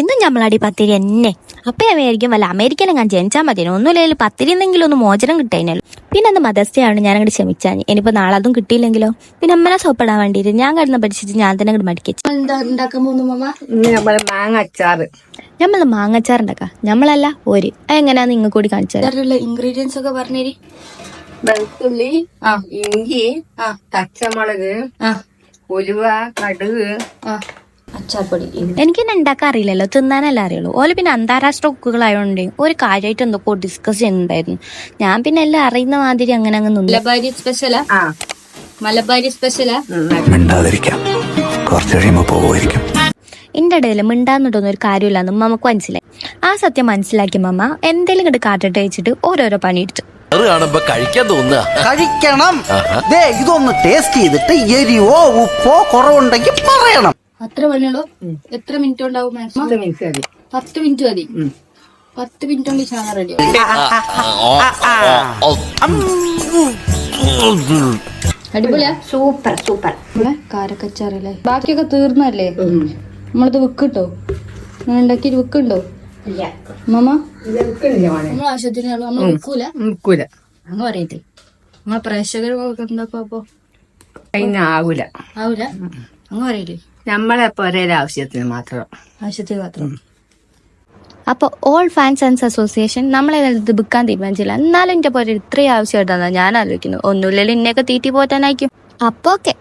ഇന്നും നമ്മളടി പത്തിരി എന്നെ. അപ്പൊ ഞാൻ വിചാരിക്കും വല്ല അമേരിക്കയിലും ഞാൻ ജനിച്ചാൽ മതിയോ, ഒന്നുമില്ലെങ്കിൽ പത്തിരി എന്തെങ്കിലും ഒന്ന് മോചനം കിട്ടാനല്ലോ. പിന്നെ അന്ന് മദേഴ്സ് ഡേ ആണ് ഞാൻ അങ്ങോട്ട് ക്ഷമിച്ചാൽ. ഇനിയിപ്പോ നാളെ അതും കിട്ടിയില്ലെങ്കിലോ? പിന്നെ അമ്മനെ സോപ്പിടാൻ വേണ്ടിയിട്ട് ഞാൻ കിടന്ന് പഠിച്ചിട്ട് ഞാൻ തന്നെ അങ്ങോട്ട് മടിക്കച്ചു. എന്താ ഉണ്ടാക്കാൻ പോകുന്നു മമ്മ? നമ്മള് മാങ്ങ അച്ചാറ്. നമ്മള് മാങ്ങച്ചാർ ഉണ്ടാക്കാം. നമ്മളല്ല ഒരു എങ്ങനെയാ നിങ്ങൾ കൂടി കാണിച്ചാൽ. ഇൻഗ്രീഡിയൻസ് ഒക്കെ പറഞ്ഞേരി. വെളുത്തുള്ളി, ഇഞ്ചി, പച്ചമുളക്, ഉലുവ, കടുക്, അച്ചാർപ്പൊടി. എനിക്ക് തന്നെ ഉണ്ടാക്കാൻ അറിയില്ലല്ലോ, തിന്നാനല്ല അറിയുള്ളൂ. ഓല് പിന്നെ അന്താരാഷ്ട്ര കുക്കുകളായോണ്ട് ഒരു കാര്യമായിട്ട് എന്തൊക്കെ ഡിസ്കസ് ചെയ്യുന്നുണ്ടായിരുന്നു. ഞാൻ പിന്നെ എല്ലാം അറിയുന്ന മാതിരി അങ്ങനെ അങ്ങ് നിന്നു. മലബാരി സ്പെഷ്യലാ? മലബാരി സ്പെഷ്യലാ? എന്റെ ഇടയിൽ മിണ്ടാന്നിട്ടൊന്നും ഒരു കാര്യമില്ലാന്ന് നമുക്ക് മനസ്സിലായി. ആ സത്യം മനസ്സിലാക്കി മമ്മ എന്തേലും ഇങ്ങോട്ട് കാട്ടിട്ട് വെച്ചിട്ട് ഓരോരോ പണിയെടുത്തു. കഴിക്കണം. ഇതൊന്ന് ടേസ്റ്റ് ചെയ്തിട്ട് എരിവോ ഉപ്പോ കുറവുണ്ടെങ്കിൽ പറയണം. അത്ര പണിയുള്ളൂ? എത്ര മിനിറ്റ് ഉണ്ടാവും മാക്സിമം? 10 മിനിറ്റ് മതി. 10 മിനിറ്റ് മതി. 10 മിനിറ്റ് കൊണ്ട് ചാണ റെഡി. അടിപൊളിയാ? Super super. കാരക്കച്ചാറല്ലേ? ബാക്കിയൊക്കെ തീർന്നല്ലേ? നമ്മളിത് വിക്കിട്ടോ? ഉണ്ടാക്കിട്ട് വിക്കുണ്ടോ മമ്മ? നമ്മളെ ആവശ്യത്തിന് നമ്മൾ വിൽക്കൂല. അങ്ങ് പറയട്ടെ, നമ്മളെ പ്രേക്ഷകർ എന്താക്കോ? അപ്പൊ അതിനാവൂല. ആവൂല? അങ്ങ് പറയട്ടെ. നമ്മളെപ്പോ ഒരേ ആവശ്യത്തിന് മാത്രം. ആവശ്യത്തിന് മാത്രം. അപ്പൊ ഓൾ ഫാൻസ് ആൻഡ് അസോസിയേഷൻ നമ്മളെ ഇത് വിൽക്കാൻ തീരുമാനിച്ചില്ല. എന്നാലും എന്റെ പോലെ ഇത്രയും ആവശ്യമായിട്ടാണ് ഞാൻ ആലോചിക്കുന്നു. ഒന്നുമില്ലെങ്കിൽ ഇന്നെയൊക്കെ തീറ്റി പോറ്റാനായിരിക്കും. അപ്പൊ ഓക്കെ.